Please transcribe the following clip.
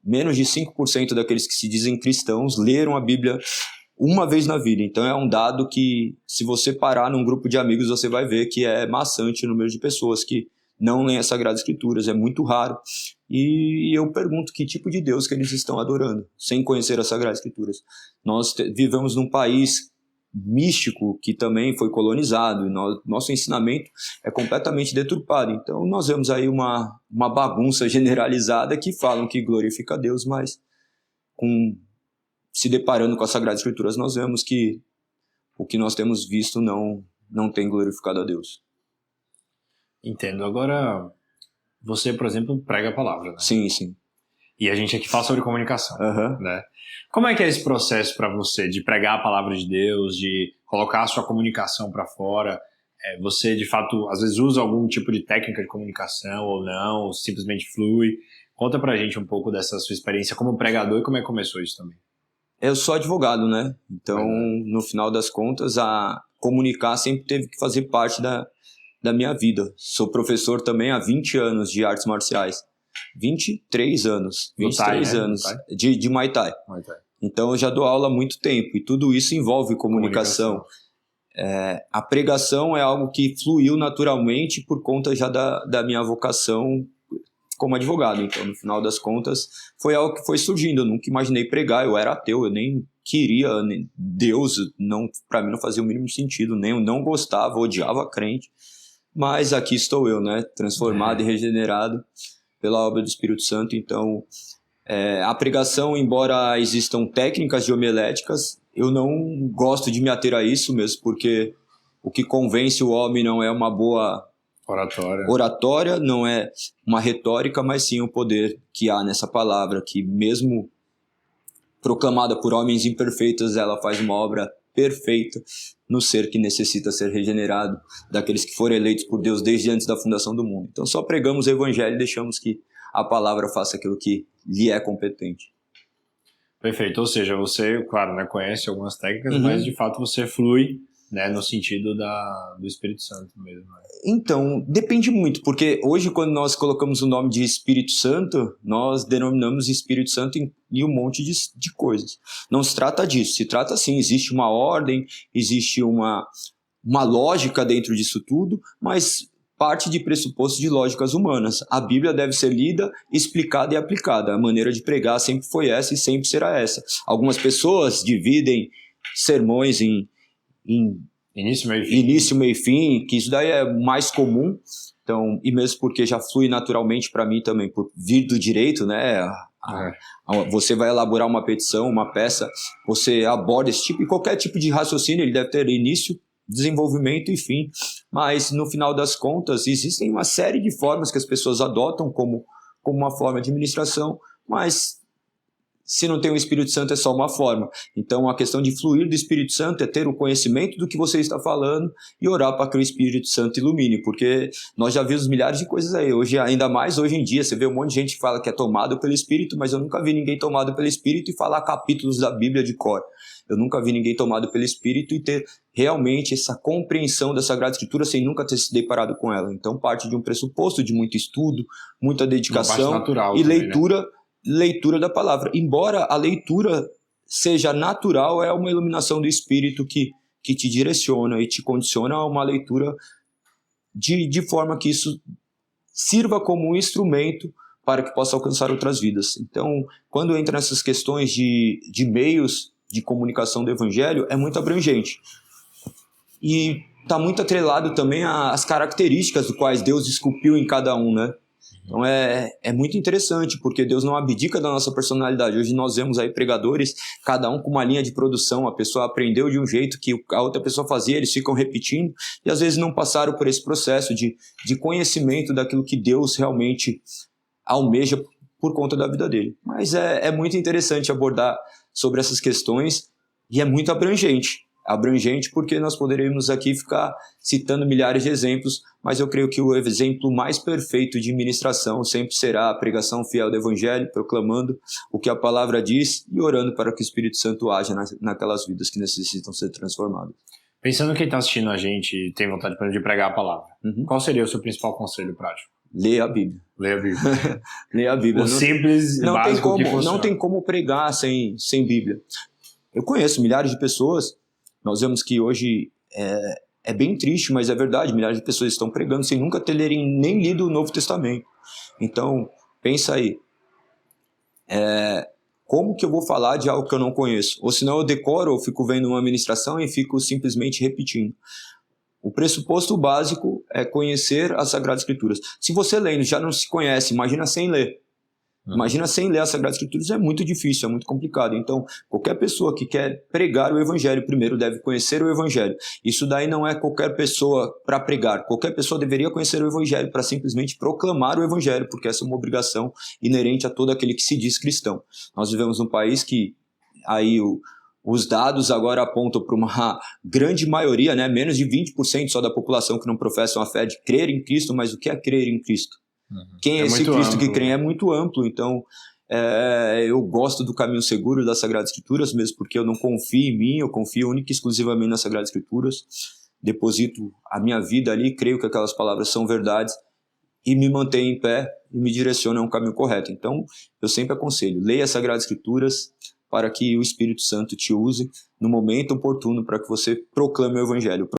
menos de 5% daqueles que se dizem cristãos leram a Bíblia uma vez na vida. Então é um dado que, se você parar num grupo de amigos, você vai ver que é maçante o número de pessoas que não leem as Sagradas Escrituras, é muito raro. E eu pergunto que tipo de Deus que eles estão adorando, sem conhecer as Sagradas Escrituras. Nós vivemos num país místico que também foi colonizado, nosso ensinamento é completamente deturpado. Então nós vemos aí uma bagunça generalizada que falam que glorifica a Deus, mas se deparando com as Sagradas Escrituras, nós vemos que o que nós temos visto não tem glorificado a Deus. Entendo. Agora, você, por exemplo, prega a palavra, né? Sim, sim. E a gente aqui fala sobre comunicação, né? Como é que é esse processo para você de pregar a palavra de Deus, de colocar a sua comunicação para fora? Você, de fato, às vezes usa algum tipo de técnica de comunicação ou não, ou simplesmente flui? Conta pra gente um pouco dessa sua experiência como pregador e como é que começou isso também. Eu sou advogado, né? Então, no final das contas, comunicar sempre teve que fazer parte da minha vida. Sou professor também há 20 anos de artes marciais. 23 anos. 23 Thai, anos né? de Muay Thai. Então, eu já dou aula há muito tempo. E tudo isso envolve comunicação. A pregação é algo que fluiu naturalmente por conta já da minha vocação como advogado. Então, no final das contas, foi algo que foi surgindo. Eu nunca imaginei pregar, eu era ateu, eu nem queria, Deus, para mim não fazia o mínimo sentido, eu não gostava, odiava crente, mas aqui estou eu, né, transformado e regenerado pela obra do Espírito Santo. Então, a pregação, embora existam técnicas de homiléticas, eu não gosto de me ater a isso mesmo, porque o que convence o homem não é uma boa oratória, não é uma retórica, mas sim o poder que há nessa palavra, que mesmo proclamada por homens imperfeitos, ela faz uma obra perfeita no ser que necessita ser regenerado, daqueles que foram eleitos por Deus desde antes da fundação do mundo. Então só pregamos o evangelho e deixamos que a palavra faça aquilo que lhe é competente. Perfeito, ou seja, você, claro, né, conhece algumas técnicas, mas de fato você flui, né, no sentido do Espírito Santo mesmo. Né? Então, depende muito, porque hoje quando nós colocamos o nome de Espírito Santo, nós denominamos Espírito Santo em um monte de coisas. Não se trata disso, se trata assim, existe uma ordem, existe uma lógica dentro disso tudo, mas parte de pressupostos de lógicas humanas. A Bíblia deve ser lida, explicada e aplicada. A maneira de pregar sempre foi essa e sempre será essa. Algumas pessoas dividem sermões em início, meio e fim, que isso daí é mais comum, então, e mesmo porque já flui naturalmente para mim também, por vir do direito, né? Você vai elaborar uma petição, uma peça, você aborda esse tipo, e qualquer tipo de raciocínio, ele deve ter início, desenvolvimento e fim, mas no final das contas existem uma série de formas que as pessoas adotam como uma forma de ministração, mas se não tem o Espírito Santo é só uma forma. Então a questão de fluir do Espírito Santo é ter o conhecimento do que você está falando e orar para que o Espírito Santo ilumine, porque nós já vimos milhares de coisas aí, ainda mais hoje em dia, você vê um monte de gente que fala que é tomado pelo Espírito, mas eu nunca vi ninguém tomado pelo Espírito e falar capítulos da Bíblia de cor. Eu nunca vi ninguém tomado pelo Espírito e ter realmente essa compreensão da Sagrada Escritura sem nunca ter se deparado com ela. Então parte de um pressuposto de muito estudo, muita dedicação e também, leitura da palavra. Embora a leitura seja natural, é uma iluminação do Espírito que te direciona e te condiciona a uma leitura de forma que isso sirva como um instrumento para que possa alcançar outras vidas. Então, quando entra nessas questões de meios de comunicação do Evangelho, é muito abrangente. E está muito atrelado também às características do quais Deus esculpiu em cada um, né? Então é muito interessante, porque Deus não abdica da nossa personalidade. Hoje nós vemos aí pregadores, cada um com uma linha de produção, a pessoa aprendeu de um jeito que a outra pessoa fazia, eles ficam repetindo, e às vezes não passaram por esse processo de conhecimento daquilo que Deus realmente almeja por conta da vida dele. Mas é muito interessante abordar sobre essas questões, e é muito abrangente porque nós poderíamos aqui ficar citando milhares de exemplos, mas eu creio que o exemplo mais perfeito de ministração sempre será a pregação fiel do Evangelho, proclamando o que a palavra diz e orando para que o Espírito Santo haja naquelas vidas que necessitam ser transformadas. Pensando quem está assistindo a gente e tem vontade de pregar a palavra, qual seria o seu principal conselho prático? Leia a Bíblia. Leia a Bíblia. Leia a Bíblia. O simples não tem básico que como, funciona. não tem como pregar sem Bíblia. Eu conheço milhares de pessoas, nós vemos que hoje é bem triste, mas é verdade, milhares de pessoas estão pregando sem nunca terem nem lido o Novo Testamento. Então, pensa aí, como que eu vou falar de algo que eu não conheço? Ou senão eu decoro, ou fico vendo uma ministração e fico simplesmente repetindo. O pressuposto básico é conhecer as Sagradas Escrituras. Se você lendo já não se conhece, imagina sem ler. Imagina sem ler as Sagradas Escrituras, é muito difícil, é muito complicado. Então, qualquer pessoa que quer pregar o Evangelho primeiro deve conhecer o Evangelho. Isso daí não é qualquer pessoa para pregar. Qualquer pessoa deveria conhecer o Evangelho para simplesmente proclamar o Evangelho, porque essa é uma obrigação inerente a todo aquele que se diz cristão. Nós vivemos num país que aí os dados agora apontam para uma grande maioria, né, menos de 20% só da população que não professam a fé de crer em Cristo, mas o que é crer em Cristo? Quem é esse Cristo que crê? É muito amplo, então eu gosto do caminho seguro das Sagradas Escrituras, mesmo porque eu não confio em mim, eu confio única e exclusivamente nas Sagradas Escrituras, deposito a minha vida ali, creio que aquelas palavras são verdades e me mantenho em pé e me direcionam a um caminho correto. Então, eu sempre aconselho, leia as Sagradas Escrituras para que o Espírito Santo te use no momento oportuno para que você proclame o Evangelho.